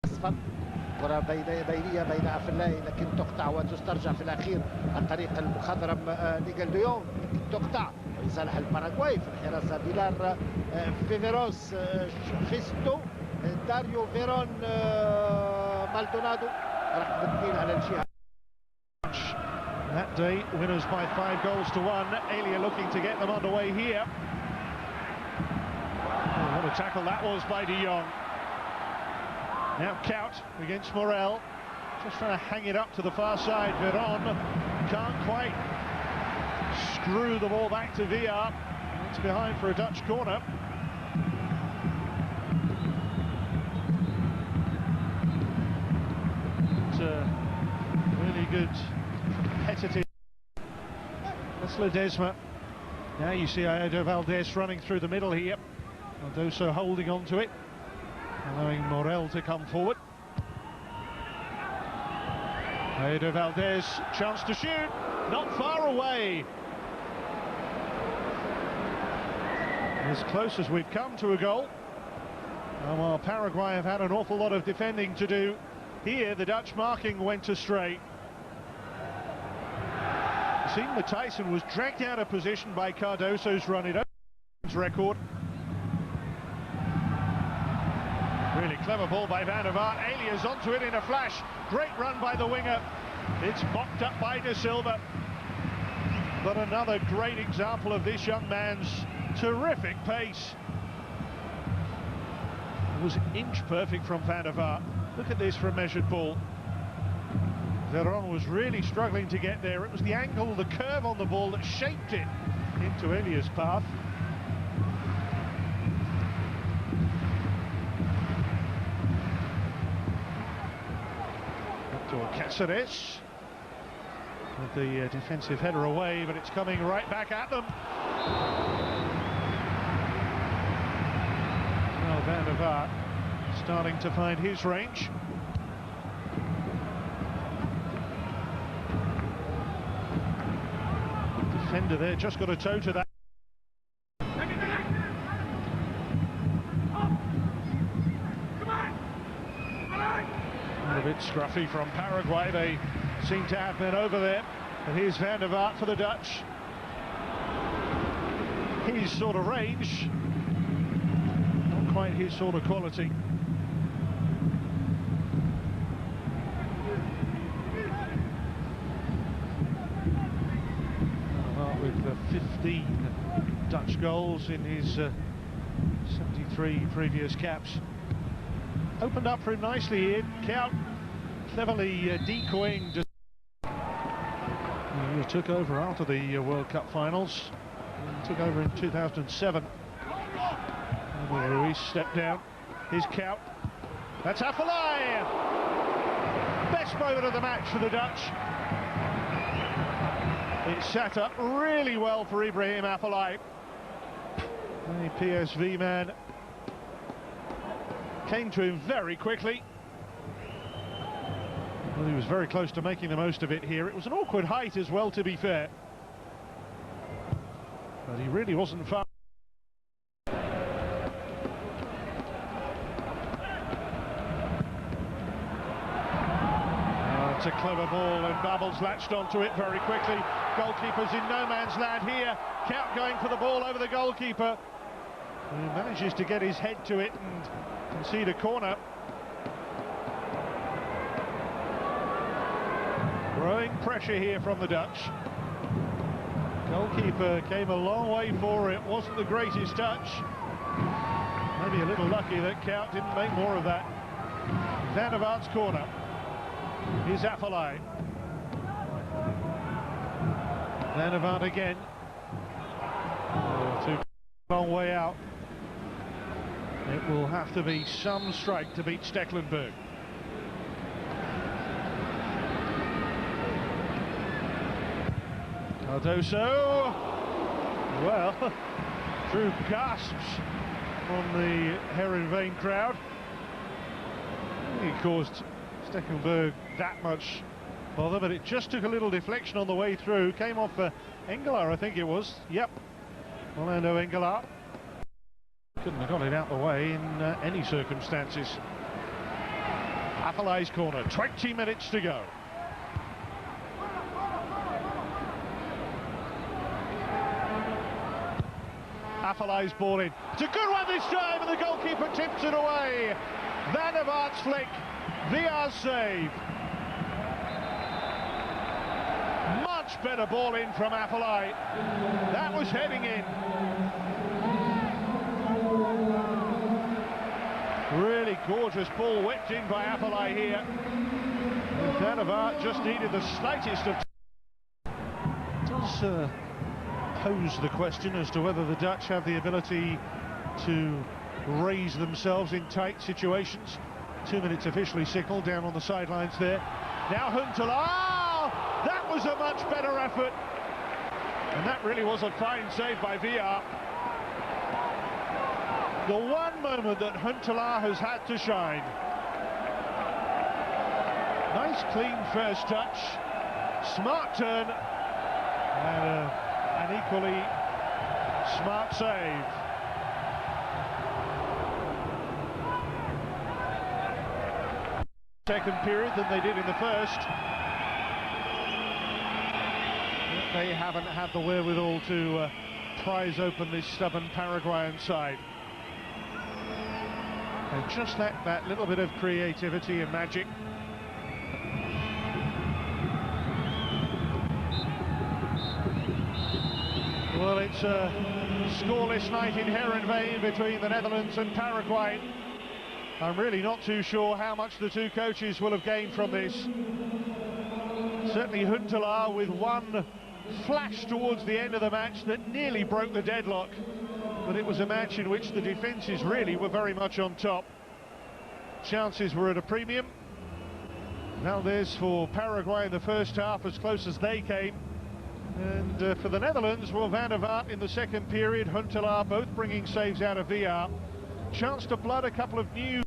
أصفر. كرة بينية بين أفلاي لكن تقطع وتسترجع في الأخير عن طريق المخضرم نيجل ديونغ، لكن تقطع لصالح الباراغواي في الحراسة بيلار فيفيروس خيستو داريو فيرون مالدونادو رقم 2 على الجهة. That day, winners by 5 goals to 1. Elia looking to get them underway here. Oh, what a tackle that was by De Jong. Now Kout against Morel, just trying to hang it up to the far side. Veron can't quite screw the ball back to Villar. It's behind for a Dutch corner. It's a really good competitive. That's Ledesma. Now you see Aedo Valdez running through the middle here. Cardoso holding on to it, allowing Morel to come forward. Aedo Valdez, chance to shoot, not far away. As close as we've come to a goal. And while Paraguay have had an awful lot of defending to do, here the Dutch marking went astray. Seeing Tyson was dragged out of position by Cardoso's run. It opens record. Really clever ball by Van der Vaart. Elias onto it in a flash. Great run by the winger. It's mocked up by De Silva. But another great example of this young man's terrific pace. It was inch perfect from Van der Vaart. Look at this for a measured ball. Veron was really struggling to get there. It was the angle, the curve on the ball that shaped it into Elias' path. Up to Cáceres with the defensive header away, but it's coming right back at them. Now Van der Vaart starting to find his range. Defender there, just got a toe to that. A bit scruffy from Paraguay, they seem to have been over there. But here's Van der Vaart for the Dutch. His sort of range, not quite his sort of quality. With 15 Dutch goals in his 73 previous caps. Opened up for him nicely here. Kout cleverly decoying. He took over after the World Cup finals. He took over in 2007. And Ruiz stepped down. Here's Kout. That's Afellay! Best moment of the match for the Dutch. It sat up really well for Ibrahim Afellay. The PSV man came to him very quickly. Well, he was very close to making the most of it here. It was an awkward height as well, to be fair. But he really wasn't far. It's a clever ball and Babels latched onto it very quickly. Goalkeeper's in no man's land here. Kout going for the ball over the goalkeeper. He manages to get his head to it and concede a corner. Growing pressure here from the Dutch. Goalkeeper came a long way for it. Wasn't the greatest touch. Maybe a little lucky that Kout didn't make more of that. Van der Vaart's corner. Here's Afellay. Van der Vaart again. Too long way out. It will have to be some strike to beat Stekelenburg. Cardoso. Well, through gasps from the Heerenveen crowd. He caused Stekelenburg that much bother, but it just took a little deflection on the way through. Came off Engelaar, I think it was. Yep, Orlando Engelaar. Couldn't have got it out the way in any circumstances. Affelay's corner, 20 minutes to go. Affelay's ball in. It's a good one this time, and the goalkeeper tips it away. Van der Vaart's flick, Villar's save. Much better ball in from Affelay. That was heading in. Really gorgeous ball whipped in by Affelay here. And Van der Vaart just needed the slightest of... Does pose the question as to whether the Dutch have the ability to raise themselves in tight situations. 2 minutes officially signalled down on the sidelines there. Now Huntelaar! Oh, that was a much better effort. And that really was a fine save by Villar. The one moment that Huntelaar has had to shine. Nice clean first touch. Smart turn. And an equally smart save. Second period than they did in the first. They haven't had the wherewithal to prise open this stubborn Paraguayan side. And just that little bit of creativity and magic. Well, it's a scoreless night in Heerenveen between the Netherlands and Paraguay. I'm really not too sure how much the two coaches will have gained from this. Certainly Huntelaar with one flash towards the end of the match that nearly broke the deadlock. But it was a match in which the defences really were very much on top. Chances were at a premium. Valdez for Paraguay in the first half, as close as they came. And for the Netherlands, well, Van der Vaart in the second period, Huntelaar both bringing saves out of Villar. Chance to blood a couple of new